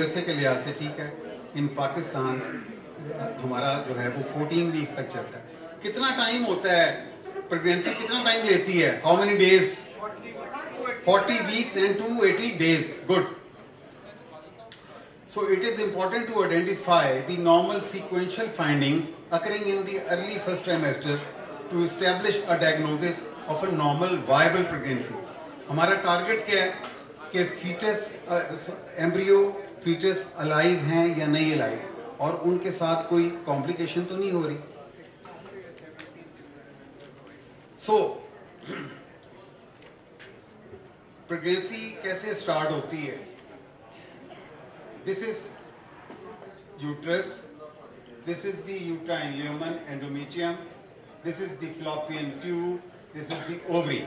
USA के लिहाज से ठीक है, इन पाकिस्तान हमारा जो है वो 14 वीक्स तक चलता है। कितना टाइम होता है प्रेगनेंसी, कितना टाइम लेती है? How many days? 40 weeks and 280 days. Good. So it is important to identify the normal sequential findings occurring in the early first trimester to establish a diagnosis of a normal viable pregnancy. हमारा target क्या है कि foetus embryo foetus alive हैं या नहीं alive, और उनके साथ कोई कॉम्प्लिकेशन तो नहीं हो रही। सो प्रेगनेंसी कैसे स्टार्ट होती है? This is uterus, this is the uterine lumen endometrium, this is the fallopian tube, this is the ovary.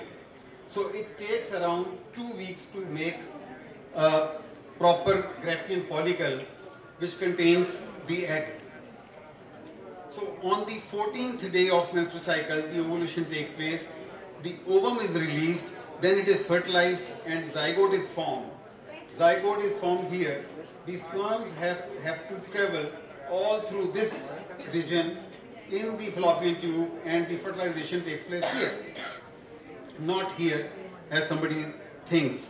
So it takes around 2 weeks to make a proper Graafian follicle which contains the egg. So on the 14th day of menstrual cycle, the ovulation takes place, the ovum is released, then it is fertilized and zygote is formed. Zygote is formed here. The sperms have to travel all through this region in the fallopian tube, and the fertilization takes place here, not here as somebody thinks.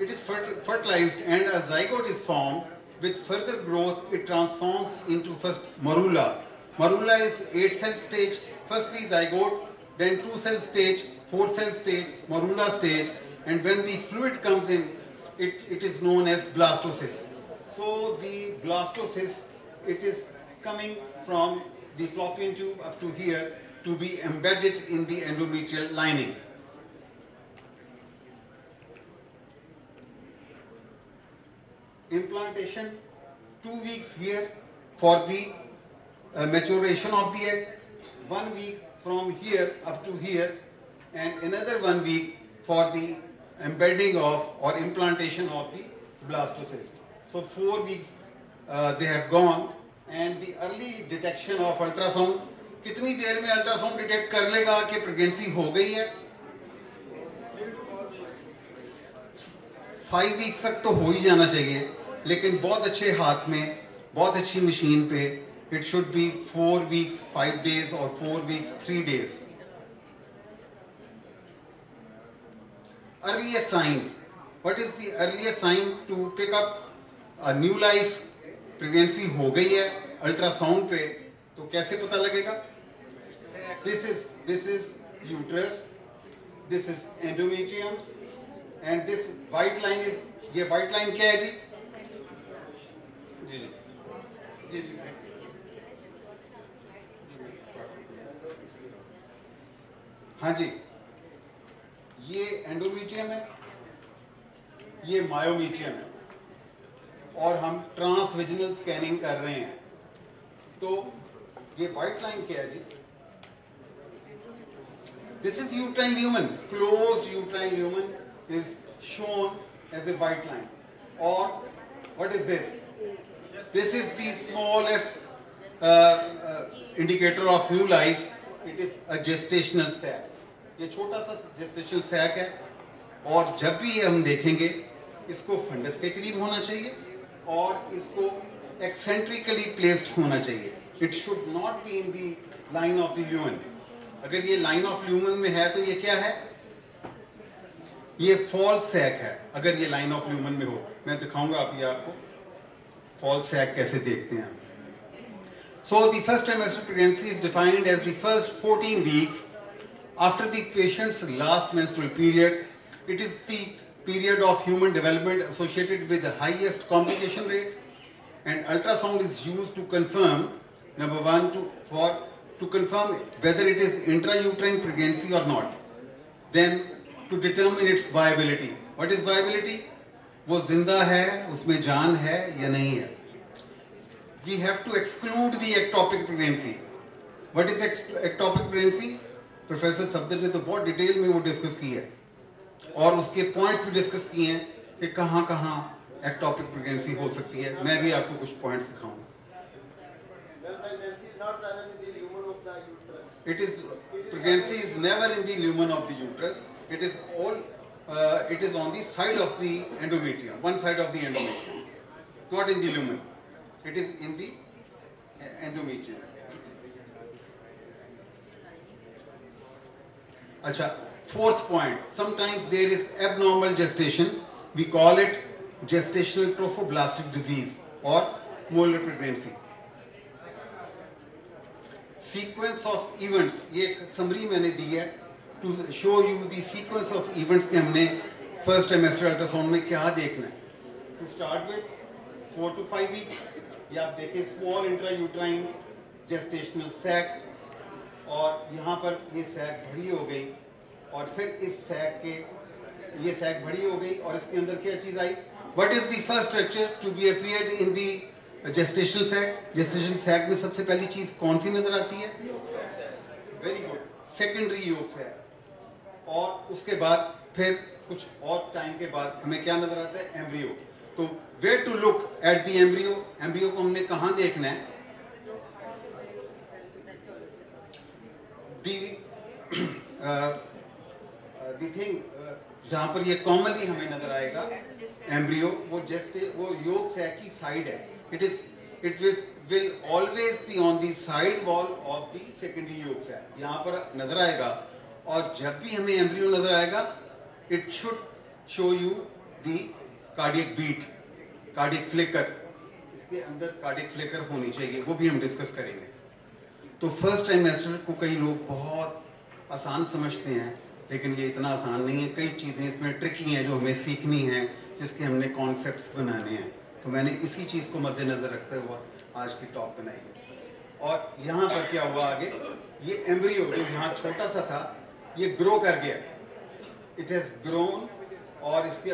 It is fertilized and a zygote is formed. With further growth, it transforms into first morula. Morula is 8-cell stage, firstly zygote, then 2-cell stage, 4-cell stage, morula stage, and when the fluid comes in, it is known as blastocyst. So the blastocyst, it is coming from the fallopian tube up to here to be embedded in the endometrial lining. Implantation, 2 weeks here for the maturation of the egg, 1 week from here up to here, and another 1 week for the embedding of or implantation of the blastocyst. So 4 weeks they have gone, and the early detection of ultrasound, कितनी देर में ultrasound detect कर लेगा कि pregnancy हो गई है? 5 weeks तक तो हो ही जाना चाहिए, लेकिन बहुत अच्छे हाथ में, बहुत अच्छी मशीन पे, it should be 4 weeks 5 days और 4 weeks 3 days. Earliest sign. What is the earliest sign to pick up a new life? Pregnancy हो गई है, अल्ट्रासाउंड पे तो कैसे पता लगेगा? This is uterus, this is endometrium, and this white line is, ये white line क्या है जी? जी जी जी जी हाँ जी, ये एंडोमेट्रियम है, ये मायोमेट्रियम है, और हम ट्रांसवेजिनल स्कैनिंग कर रहे हैं। तो ये व्हाइट लाइन क्या है जी? This is uterine lumen, closed uterine lumen is shown as a white line. और what is this? This is the smallest indicator of new life, it is a gestational sac. ये छोटा सा gestational sac है, और जब भी हम देखेंगे इसको फंडस के करीब होना चाहिए और इसको एक्सेंट्रिकली प्लेस्ड होना चाहिए। It should not be in the line of the lumen. अगर ये लाइन ऑफ ल्यूमन में है तो ये क्या है? ये फॉल्स सैक है। अगर ये लाइन ऑफ ल्यूमन में हो, मैं दिखाऊंगा अभी आपको फॉल्स सैक कैसे देखते हैं। So the first trimester pregnancy is defined as the first 14 weeks after the patient's last menstrual period. It is the period of human development associated with the highest complication rate, and ultrasound is used to confirm, number one, to confirm whether it is intrauterine pregnancy or not, then to determine its viability. What is viability? वो जिंदा है, उसमें जान है या नहीं है. We have to exclude the ectopic pregnancy. What is ectopic pregnancy? Professor Safdar ने तो बहुत डिटेल में वो डिस्कस की है, और उसके पॉइंट्स भी डिस्कस किए हैं कि कहाँ कहाँ एक्टोपिक प्रेगनेंसी हो सकती है। मैं भी आपको कुछ पॉइंट्स दिखाऊंगा। It is pregnancy is never in the lumen of the uterus. It is all it is on the side of the endometrium, one side of the endometrium, not in the lumen. It is in the endometrium. Acha, fourth point, sometimes there is abnormal gestation. We call it gestational trophoblastic disease or molar pregnancy. Sequence of events, ये summary मैंने दी है to show you the sequence of events के हमने first trimester ultrasound में क्या देखना है. To start with 4 to 5 weeks, ये आप देखें small intrauterine gestational sac, और यहाँ पर ये सैक बड़ी हो गई, और फिर इस सैक के ये सैक बड़ी हो गई और इसके अंदर क्या चीज़ आई. What is the first structure to be appeared in the gestational sac? Gestational sac में सबसे पहली चीज़ कौन सी नजर आती है? Very good. Secondary yolk sac. और उसके बाद फिर कुछ और टाइम के बाद हमें क्या नजर आता है? एम्ब्रियो. तो where to look at the embryo? Embryo को हमने कहाँ देखना है? The thing जहाँ पर ये कॉमनली हमें नजर आएगा एम्ब्रियो, वो योग सैक की साइड है. It will always be on the side wall of the secondary yolk sac. यहाँ पर नजर आएगा, और जब भी हमें एम्ब्रियो नजर आएगा, it should show you the cardiac beat, cardiac flicker. इसके अंदर cardiac flicker होनी चाहिए, वो भी हम डिस्कस करेंगे. तो फर्स्ट ट्राइमेस्टर को कई लोग बहुत आसान समझते हैं, लेकिन ये इतना आसान नहीं है. कई चीज़ें इसमें ट्रिकी हैं जो हमें सीखनी हैं, जिसके हमने कॉन्सेप्ट्स बनाने हैं. तो मैंने इसी चीज़ को मद्देनज़र रखते हुए आज की टॉक बनाई है. और यहाँ पर क्या हुआ आगे, ये एम्ब्रियो जो यहाँ छोटा सा था, ये ग्रो कर गया. इट हैज़ ग्रोन, और इसके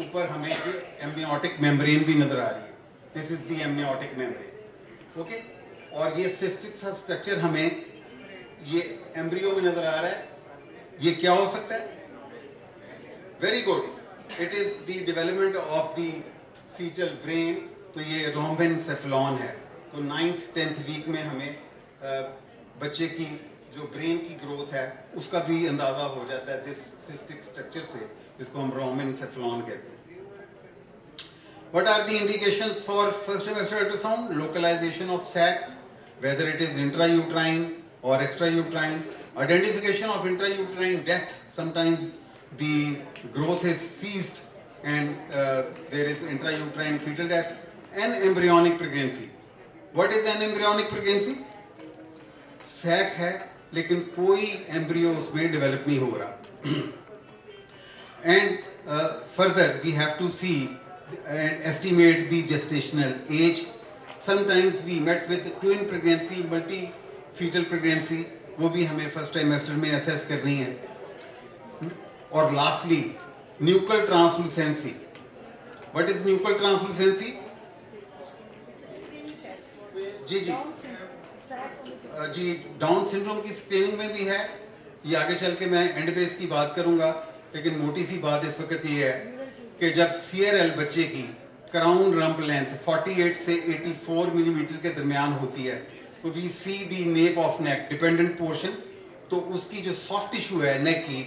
ऊपर हमें ये एम्नियोटिक मेम्ब्रेन भी नज़र आ रही है. This is the amniotic membrane. Okay. और ये सिस्टिक सा स्ट्रक्चर हमें ये एम्ब्रियो में नज़र आ रहा है. ये क्या हो सकता है? Very good. It is the development of the foetal brain. तो ये रोम्बेनसेफेलॉन है. तो 9th 10th वीक में हमें बच्चे की जो ब्रेन की ग्रोथ है उसका भी अंदाज़ा हो जाता है दिस सिस्टिक स्ट्रक्चर से, जिसको हम रोम्बेनसेफेलॉन कहते हैं. What are the indications for first trimester ultrasound? Localization of sac, whether it is intrauterine or extrauterine. Identification of intrauterine death. Sometimes the growth is ceased and there is intrauterine fetal death. And embryonic pregnancy. What is an embryonic pregnancy? Sac है, लेकिन कोई embryo उसमें develop नहीं हो रहा. And further we have to see and estimate the gestational age. Sometimes we met with twin pregnancy, multi fetal pregnancy, वो भी हमें फर्स्ट ट्राइमेस्टर में असेस करनी है. और lastly nuchal translucency. What is nuchal translucency? जी जी जी डाउन सिंड्रोम की स्क्रीनिंग में भी है. ये आगे चल के मैं एंड पे इसकी बात करूंगा, लेकिन मोटी सी बात इस वक्त ये है कि जब CRL बच्चे की क्राउन रंप लेंथ 48 से 84 मिलीमीटर के दरमियान होती है, तो we see the nape of neck dependent portion. तो उसकी जो सॉफ्ट टिश्यू है नेक की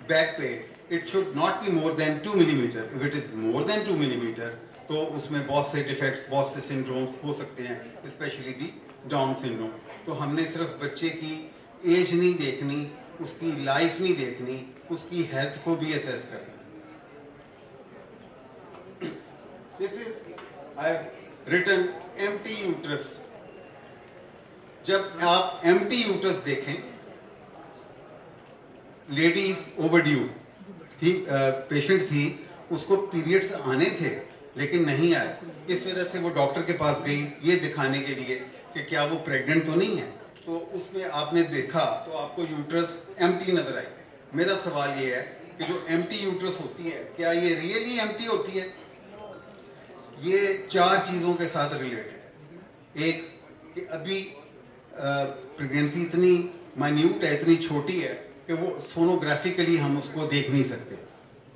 बैक पे, it should not be more than 2 millimetre. If it is more than 2 millimetre तो उसमें बहुत से डिफेक्ट्स, बहुत से सिंड्रोम्स हो सकते हैं, स्पेशली दी डाउन सिंड्रोम. तो हमने सिर्फ बच्चे की एज नहीं देखनी, उसकी लाइफ नहीं देखनी, उसकी हेल्थ को भी असेस करना. This is I have written empty uterus. जब आप एम्प्टी यूट्रस देखें, लेडी इज ओवरड्यू थी, पेशेंट थी, उसको पीरियड्स आने थे लेकिन नहीं आए. इस वजह से वो डॉक्टर के पास गई ये दिखाने के लिए कि क्या वो प्रेग्नेंट तो नहीं है. तो उसमें आपने देखा तो आपको यूट्रस एम्प्टी नजर आई. मेरा सवाल ये है कि जो एम्प्टी यूट्रस होती है, क्या ये रियली एम्प्टी होती है? ये 4 चीज़ों के साथ रिलेटेड है. एक कि अभी प्रेगनेंसी इतनी माइन्यूट है, इतनी छोटी है कि वो सोनोग्राफिकली हम उसको देख नहीं सकते.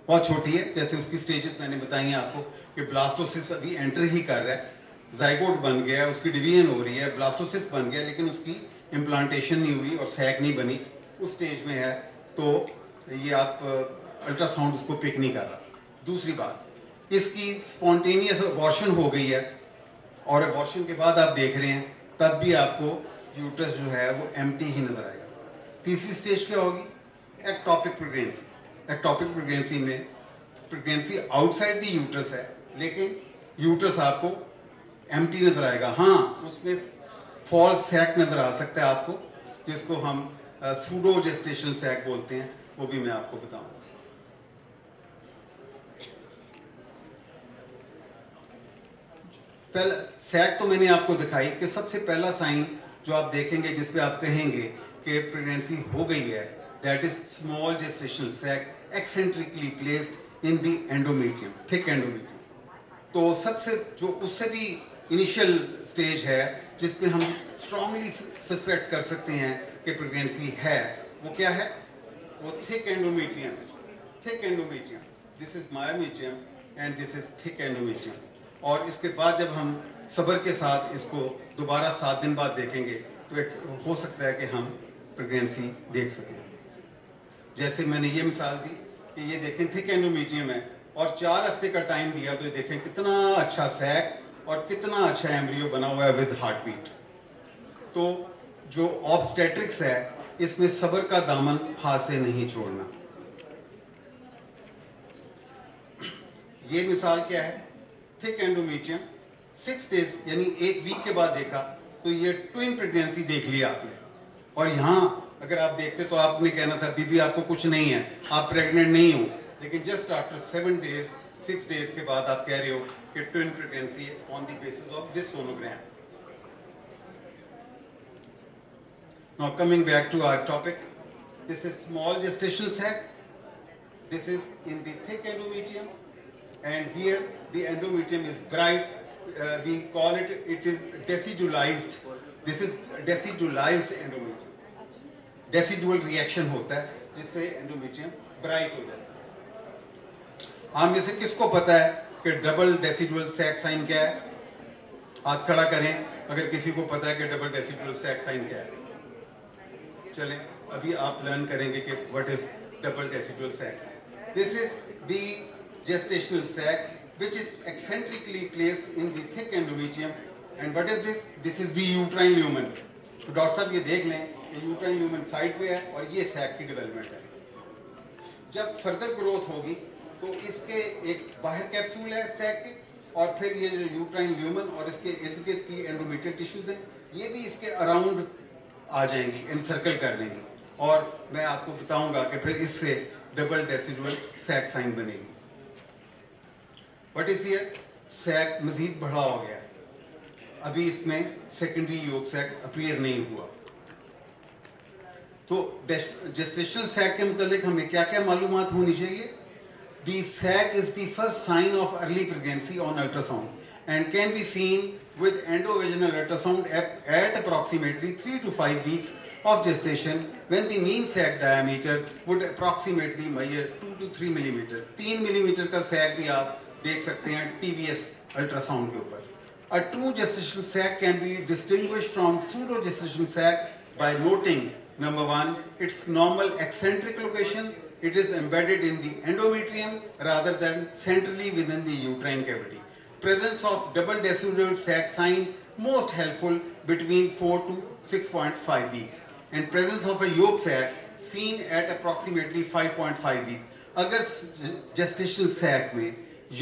बहुत छोटी है. जैसे उसकी स्टेजेस मैंने बताई हैं आपको कि ब्लास्टोसिस अभी एंटर ही कर रहा है, जाइगोट बन गया है, उसकी डिवीजन हो रही है, ब्लास्टोसिस बन गया, लेकिन उसकी इम्प्लांटेशन नहीं हुई और सैक नहीं बनी, उस स्टेज में है. तो ये आप अल्ट्रासाउंड उसको पिक नहीं कर रहा। दूसरी बात, इसकी स्पॉन्टेनियस अबॉर्शन हो गई है और अबॉर्शन के बाद आप देख रहे हैं तब भी आपको यूट्रस जो है वो एम्प्टी ही नजर आएगा। तीसरी स्टेज क्या होगी? Ectopic pregnancy. एक्टोपिक प्रेगनेंसी में प्रेगनेंसी आउटसाइड द यूट्रस है लेकिन यूट्रस आपको एम्प्टी नजर आएगा। हाँ, उसमें फॉल्स सैक नजर आ सकता है आपको, जिसको हम सूडो जेस्टेशनल सैक बोलते हैं, वो भी मैं आपको बताऊंगा। पहला सैक तो मैंने आपको दिखाई कि सबसे पहला साइन जो आप देखेंगे जिस पे आप कहेंगे कि प्रेगनेंसी हो गई है, that is small gestational sac eccentrically placed in the endometrium, thick endometrium. तो सबसे जो उससे भी इनिशियल स्टेज है जिस पे हम स्ट्रांगली सस्पेक्ट कर सकते हैं कि प्रेगनेंसी है, वो क्या है? वो thick endometrium. Thick endometrium, this is myometrium and this is thick endometrium. और इसके बाद जब हम सब्र के साथ इसको दोबारा 7 दिन बाद देखेंगे तो हो सकता है कि हम प्रेगनेंसी देख सकें। जैसे मैंने ये मिसाल दी कि ये देखें थिक एंडोमेट्रियम है और 4 हफ्ते का टाइम दिया, तो ये देखें कितना अच्छा सैक और कितना अच्छा एम्ब्रियो बना हुआ है विद हार्ट बीट। तो जो ऑब्स्टेट्रिक्स है इसमें सब्र का दामन हाथ से नहीं छोड़ना। ये मिसाल क्या है? थिक एंडोमेट्रियम 6 डेज यानी 1 वीक के बाद देखा तो ये ट्विन प्रेगनेंसी देख लिया आपने। और यहाँ अगर आप देखते तो आपने कहना था बीबी आपको कुछ नहीं है, आप प्रेग्नेंट नहीं हो, लेकिन जस्ट आफ्टर 7 डेज 6 डेज के बाद आप कह रहे हो कि twin pregnancy on the basis of this sonogram. Now coming back to our topic, this is small gestational sac, this is in the thick endometrium, and here the endometrium is bright, we call it, it is decidulized, this is decidulized endometrium, decidual reaction होता है जिससे endometrium bright हो जाता है। आप में से किसको पता है कि डबल डेसिडुअल सैक साइन क्या है? हाथ खड़ा करें अगर किसी को पता है कि डबल डेसिडुअल सैक साइन क्या है। चलें अभी आप लर्न करेंगे कि what is double decidual sac. This is the gestational sac which is eccentrically placed in the thick endometrium. And what is this? This is the uterine lumen. तो doctor साहब ये देख लें कि यूट्राइन ल्यूमन साइड पे है और ये सैक की डेवलपमेंट है। जब फर्दर ग्रोथ होगी तो इसके एक बाहर कैप्सूल है सैक के, और फिर ये जो यूट्राइन ल्यूमन और इसके इर्द गिर्द की एंडोमेट्रियल टिश्यूज हैं ये भी इसके अराउंड आ जाएंगी, एनसर्कल कर लेंगी, और मैं आपको बताऊंगा कि फिर इससे डबल डेसिडुअल सैक साइन बनेगी। बट इस ईयर सैक मजीद बड़ा हो गया, अभी इसमें सेकेंडरी योग सैक अपीयर नहीं हुआ। तो जेस्टेशनल सैक के मुतालिक हमें क्या क्या मालूमात होनी चाहिए? The sac is the first sign of early pregnancy on ultrasound and can be seen with endovaginal ultrasound at approximately 3 to 5 weeks of gestation when the mean sac diameter would approximately measure 2 to 3 millimeter. 3 millimeter का sac भी आप देख सकते हैं TVS ultrasound के ऊपर। A true gestational sac can be distinguished from pseudo gestational sac by noting number 1, its normal eccentric location. It is embedded in the endometrium rather than centrally within the uterine cavity. Presence of double decidual sac sign most helpful between 4 to 6.5 weeks. And presence of a yolk sac seen at approximately 5.5 weeks. अगर gestational sac में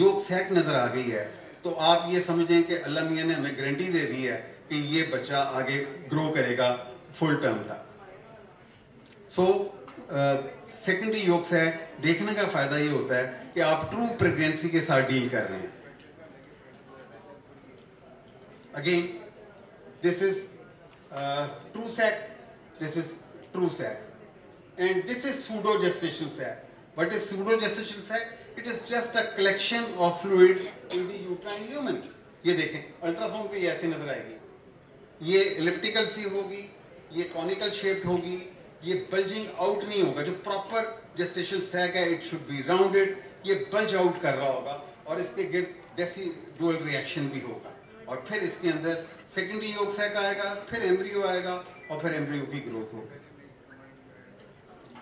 yolk sac नजर आ गई है तो आप ये समझें कि अल्लाह मियाँ ने हमें गारंटी दे दी है कि ये बच्चा आगे ग्रो करेगा फुल टर्म तक। सो सेकेंडरी योग से देखने का फायदा ये होता है कि आप ट्रू प्रेगनेंसी के साथ डील कर रहे हैं। Again this is true sac, this is true sac, and this is pseudo gestational sac. What is pseudo gestational sac? It is just a collection of fluid in the uterine lumen. ये देखें ultrasound पे ऐसे नजर आएगी, ये elliptical सी होगी, ये conical shaped होगी, ये बल्जिंग आउट नहीं होगा। जो प्रॉपर जेस्टेशनल सैक है इट शुड बी राउंडेड, ये बल्ज आउट कर रहा होगा और इसके गिर्द डेसिडुअल रिएक्शन भी होगा, और फिर इसके अंदर सेकेंडरी योग सैक आएगा, फिर एम्ब्रियो आएगा और फिर एम्ब्रियो की ग्रोथ होगी।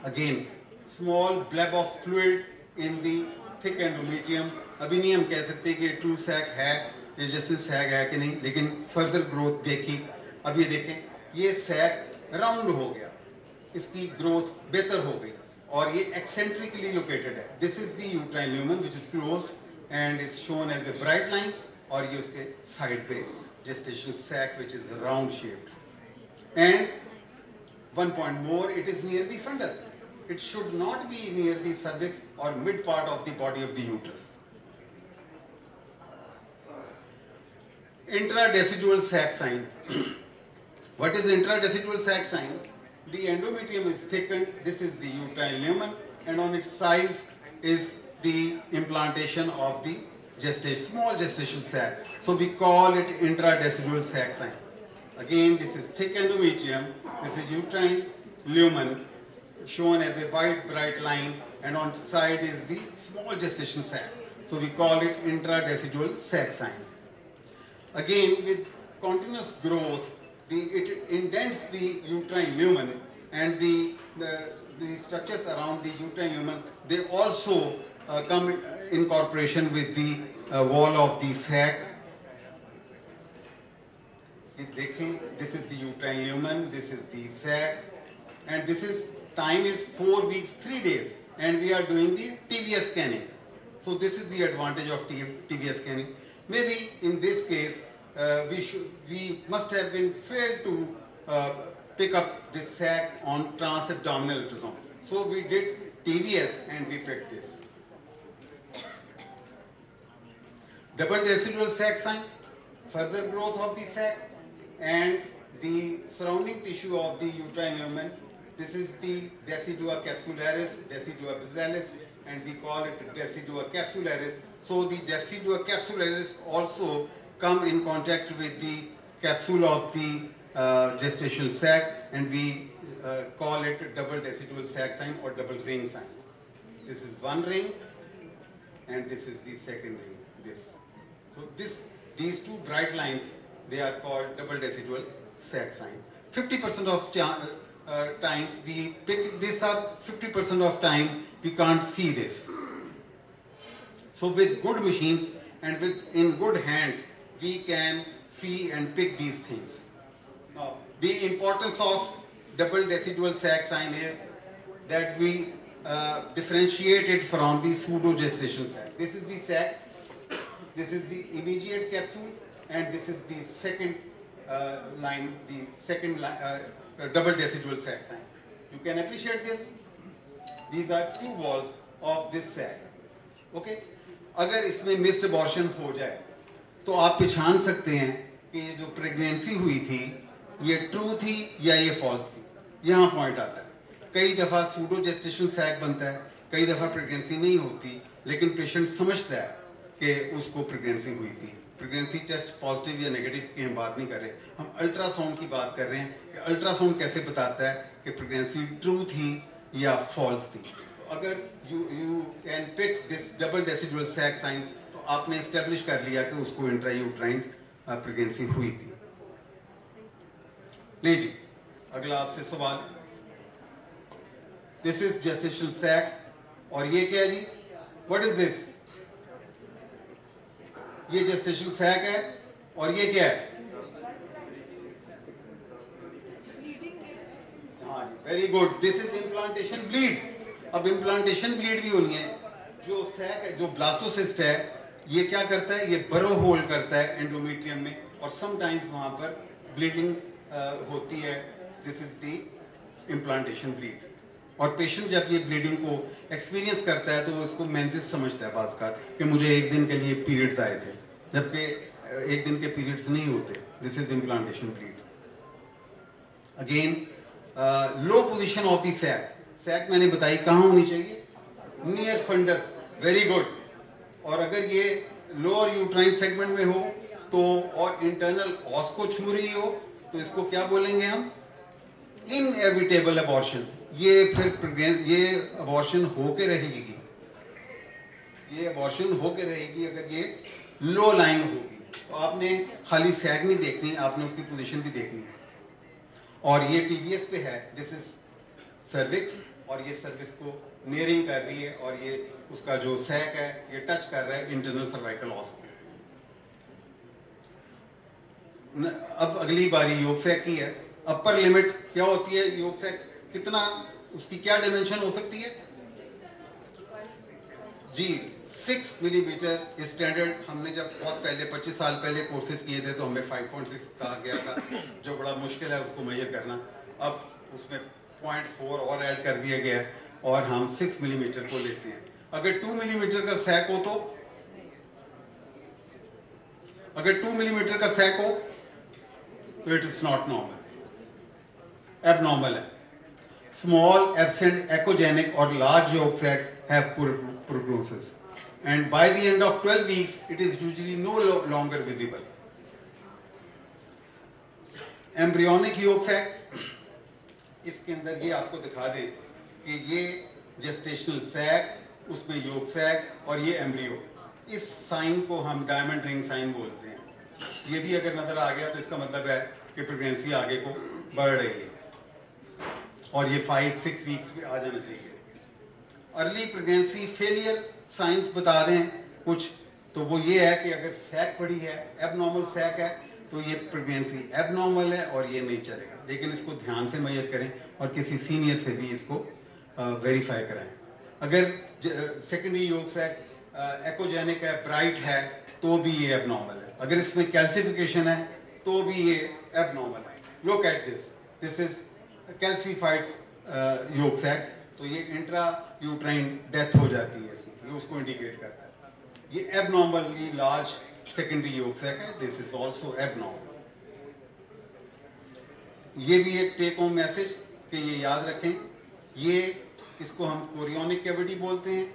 Again small bleb of fluid in the thick endometrium. अभी नहीं हम कह सकते कि ट्रू सैक है या जैसे सैग है कि नहीं, लेकिन फर्दर ग्रोथ देखी. अब ये देखें, ये सैक राउंड हो गया, इसकी ग्रोथ बेहतर हो गई और ये एक्सेंट्रिकली लोकेटेड है. This is the uterine lumen which is closed and is shown as a bright line, और ये उसके साइड पे gestation sac which is round shaped. And one point more, it is near the fundus. It should not be near the cervix or mid part of the body of the uterus. Intradecidual sac sign. What is intradecidual sac sign? The endometrium is thickened. This is the uterine lumen, and on its size is the implantation of the small gestational sac. So we call it intradecidual sac sign. Again, this is thick endometrium. This is uterine lumen shown as a white bright line, and on side is the small gestational sac. So we call it intradecidual sac sign. Again, with continuous growth, it indents the uterine lumen, and the structures around the uterine lumen, they also come in corporation with the wall of the sac. This is the uterine lumen, this is the sac, and this is time is 4 weeks 3 days, and we are doing the TVS scanning. So this is the advantage of TVS scanning. Maybe in this case we must have been failed to pick up this sac on transabdominal ultrasound. So we did TVS and we picked this. Double decidual sac sign, further growth of the sac and the surrounding tissue of the uterine lumen. This is the decidua capsularis, decidua basalis, and we call it decidua capsularis. So the decidua capsularis also come in contact with the capsule of the gestational sac, and we call it double decidual sac sign or double ring sign. This is one ring, and this is the second ring. So these two bright lines, they are called double decidual sac sign. 50% of times we pick this up, 50% of time we can't see this. So with good machines and in good hands, we can see and pick these things. Now, the importance of double decidual sac sign is that we differentiate it from the pseudo-gestational sac. This is the sac. This is the immediate capsule, and this is the second line, the second double decidual sac sign. You can appreciate this. These are two walls of this sac. Okay? अगर इसमें missed abortion हो जाए तो आप पहचान सकते हैं कि ये जो प्रेगनेंसी हुई थी ये ट्रू थी या ये फॉल्स थी. यहाँ पॉइंट आता है. कई दफ़ा सूडो जेस्टेशनल सैक बनता है, कई दफ़ा प्रेगनेंसी नहीं होती, लेकिन पेशेंट समझता है कि उसको प्रेगनेंसी हुई थी. प्रेगनेंसी टेस्ट पॉजिटिव या नेगेटिव की हम बात नहीं कर रहे, हम अल्ट्रासाउंड की बात कर रहे हैं कि अल्ट्रासाउंड कैसे बताता है कि प्रेगनेंसी ट्रू थी या फॉल्स थी. तो अगर you can pick this double decidual sac sign, तो आपने इस्टेब्लिश कर लिया कि उसको इंट्रायूट्राइन प्रेगनेंसी हुई थी. ले जी, अगला आपसे सवाल. दिस इज जेस्टेशनल सैक, और ये क्या है जी? What is this? ये जेस्टेशनल सैक है, और ये क्या है? हाँ जी, very good. This is implantation bleed. अब इम्प्लांटेशन ब्लीड भी होनी है. जो सैक है, जो ब्लास्टोसिस्ट है, ये क्या करता है? ये बरो होल करता है एंडोमेट्रियम में, और समटाइम्स वहां पर ब्लीडिंग होती है. This is the implantation bleed. और पेशेंट जब ये ब्लीडिंग को एक्सपीरियंस करता है तो वो इसको मेंसेस समझता है बाज़ का, कि मुझे एक दिन के लिए पीरियड्स आए थे, जबकि एक दिन के पीरियड्स नहीं होते. This is implantation bleed. Again low position of the sac. Sac मैंने बताई कहाँ होनी चाहिए? Near fundus. Very good. और अगर ये लोअर यूट्राइन सेगमेंट में हो तो, और इंटरनल ऑस को छू रही हो, तो इसको क्या बोलेंगे हम? Inevitable abortion. ये फिर ये अबॉर्शन होके रहेगी, ये अबॉर्शन होके रहेगी अगर ये लो लाइन होगी. तो आपने खाली सैग नहीं देखनी, आपने उसकी पोजीशन भी देखनी है. और ये टीवीएस पे है. दिस इज सर्विक्स, और ये सर्विक्स को नियरिंग कर रही है और ये उसका जो सैक है ये टच कर रहा है इंटरनल सर्वाइकल ऑस में। अब अगली बारी योग सैक की है। अपर लिमिट क्या होती है योग सैक, कितना, उसकी क्या डायमेंशन हो सकती है जी? 6 मिलीमीटर स्टैंडर्ड। हमने जब बहुत पहले 25 साल पहले कोर्सेज किए थे तो हमें 5.6 कहा गया था, जो बड़ा मुश्किल है उसको मेजर करना। अब उसमें 0.4 और ऐड कर दिया गया है और हम 6 मिलीमीटर को लेते हैं। अगर 2 मिलीमीटर का सैक हो तो, अगर 2 मिलीमीटर का सैक हो तो it is not normal, abnormal है। स्मॉल एब्सेंट एकोजेनिक और large yolk sacs have purposes, and by the end of 12 weeks it is usually no longer visible. Embryonic yolk sac, इसके अंदर ये आपको दिखा दे कि ये जेस्टेशनल सैक, उसमें yolk sac और ये एम्ब्रियो। इस साइन को हम डायमंड रिंग साइन बोलते हैं। ये भी अगर नजर आ गया तो इसका मतलब है कि प्रेगनेंसी आगे को बढ़ रही है और ये 5-6 वीक्स पे आ जाना चाहिए। अर्ली प्रेगनेंसी फेलियर साइंस बता दें कुछ, तो वो ये है कि अगर सैक बड़ी है, एबनॉर्मल सैक है, तो ये प्रेगनेंसी एबनॉर्मल है और ये नहीं चलेगा। लेकिन इसको ध्यान से मेजर करें और किसी सीनियर से भी इसको वेरीफाई कराएं। अगर सेकेंडरी योग सैक एकोजेनिक है, ब्राइट है, तो भी ये एबनॉर्मल है। अगर इसमें कैल्सिफिकेशन है तो भी ये एबनॉर्मल है। Look at this is calcified yolk sac, तो ये इंट्रा यूट्राइन डेथ हो जाती है इसमें, ये उसको इंडिकेट करता है। ये abnormally large secondary yolk sac है, दिस इज आल्सो एबनॉर्मल। ये भी एक टेक होम मैसेज कि ये याद रखें, ये इसको हम कोरियोनिक कैविटी बोलते हैं।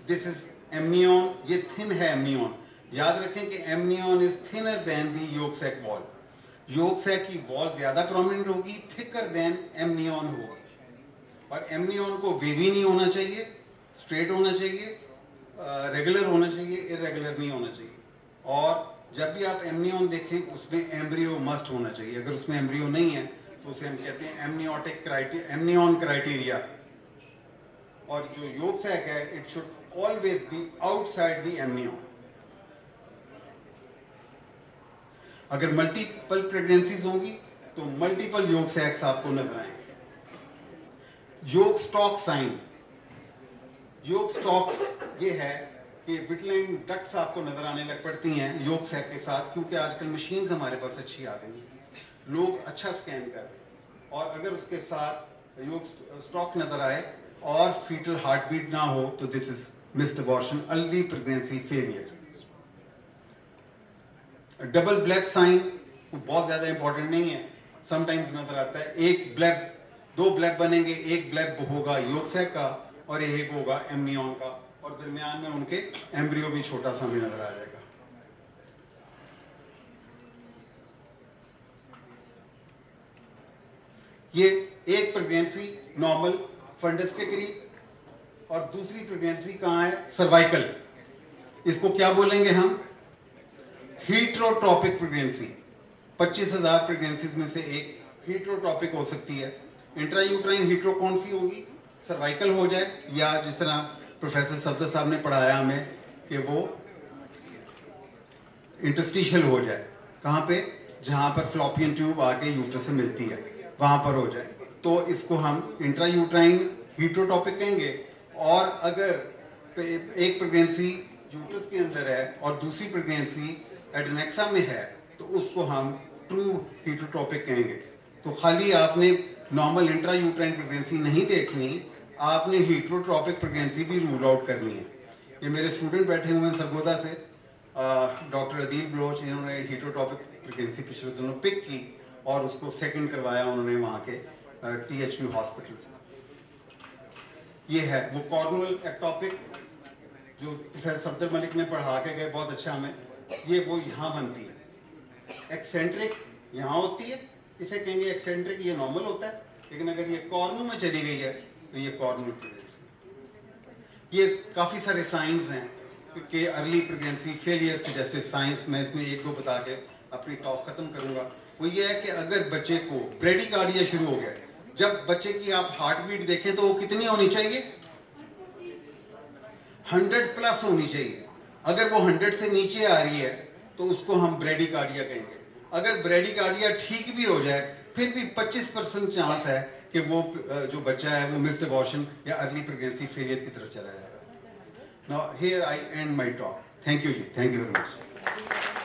दिस इज एमनियन, ये थिन है एमनियन। याद रखें कि amnion is thinner than the yolk sac wall. Yolk sac की वॉल ज्यादा प्रोमिनेंट होगी, थिकर देन एमनियन होगा। और एमनियन को वेवी नहीं होना चाहिए, स्ट्रेट होना चाहिए, रेगुलर होना चाहिए, इरेगुलर नहीं होना चाहिए। और जब भी आप एमनियन देखें उसमें एम्ब्रियो मस्ट होना चाहिए। अगर उसमें एम्ब्रियो नहीं है तो उसे हम कहते हैं एमनियन क्राइटेरिया। और जो योग सैक है it should always be outside the amnion. अगर मल्टीपल प्रेगनेंसीज होंगी तो मल्टीपल योग सैक्स आपको नजर आएंगे। योग स्टॉक साइन, योग स्टॉक्स ये है कि विटलाइन डक्ट्स आपको नजर आने लग पड़ती हैं योग सैक के साथ, क्योंकि आजकल मशीन्स हमारे पास अच्छी आ गई हैं, लोग अच्छा स्कैन कर रहे हैं। और अगर उसके साथ योग स्टॉक नजर आए और फीटल हार्ट बीट ना हो तो this is missed abortion, early pregnancy failure. Double bleb sign बहुत ज्यादा इंपॉर्टेंट नहीं है, समटाइम्स नजर आता है। एक ब्लेब, 2 ब्लेब बनेंगे, एक ब्लेब होगा योग सैक का और एक होगा एमनियन का, और दरमियान में उनके एम्ब्रियो भी छोटा सा हमें नजर आ जाएगा। ये एक प्रेगनेंसी नॉर्मल फंडस के करीब और दूसरी प्रेगनेंसी कहाँ है, सर्वाइकल। इसको क्या बोलेंगे हम, हीट्रोट्रॉपिक प्रेगनेंसी। 25,000 प्रेगनेंसीज में से एक हीट्रोट्रॉपिक हो सकती है। इंट्रायूट्राइन हीट्रो कौन सी होगी, सर्वाइकल हो जाए, या जिस तरह प्रोफेसर सफदर साहब ने पढ़ाया हमें कि वो इंटरस्टिशियल हो जाए, कहाँ पे, जहाँ पर फ्लॉपियन ट्यूब आके यूट्रस से मिलती है वहाँ पर हो जाए, तो इसको हम इंट्रायूट्राइन हीट्रोट्रॉपिक कहेंगे। और अगर एक प्रेगनेंसी यूट्रस के अंदर है और दूसरी प्रेगनेंसी एडनेक्सा में है तो उसको हम ट्रू हीट्रोट्रॉपिक कहेंगे। तो खाली आपने नॉर्मल इंट्रायूट्राइन प्रेगनेंसी नहीं देखनी, आपने हीट्रोट्रॉपिक प्रेगनेंसी भी रूल आउट करनी है। ये मेरे स्टूडेंट बैठे हुए हैं सरगोदा से, डॉक्टर अदील बलोच, इन्होंने हीट्रोट्रॉपिक प्रेगनेंसी पिछले दिनों पिक की और उसको सेकंड करवाया उन्होंने वहाँ के THQ हॉस्पिटल से। ये है वो कॉर्नुअल एक्टोपिक जो प्रोफेसर सफदर मलिक ने पढ़ा के गए बहुत अच्छा हमें, ये वो यहाँ बनती है। एक्सेंट्रिक यहाँ होती है, इसे कहेंगे एक्सेंट्रिक, ये नॉर्मल होता है, लेकिन अगर ये कॉर्नू में चली गई है तो ये कॉर्नुअल प्रेगनेंसी। ये काफ़ी सारे साइंस हैं कि early pregnancy failure suggestive science, मैं इसमें 1-2 बता के अपनी टॉक ख़त्म करूँगा। वो ये है कि अगर बच्चे को ब्रेडिकार्डिया शुरू हो गया, जब बच्चे की आप हार्ट बीट देखें तो वो कितनी होनी चाहिए, 100 प्लस होनी चाहिए। अगर वो 100 से नीचे आ रही है तो उसको हम ब्रेडिकार्डिया कहेंगे। अगर ब्रेडिकार्डिया ठीक भी हो जाए फिर भी 25% चांस है कि वो जो बच्चा है वो मिस्ड अबॉर्शन या अर्ली प्रेगनेंसी फेलियर की तरफ चला जाएगा। Now here I end my talk. Thank you ji, thank you very much.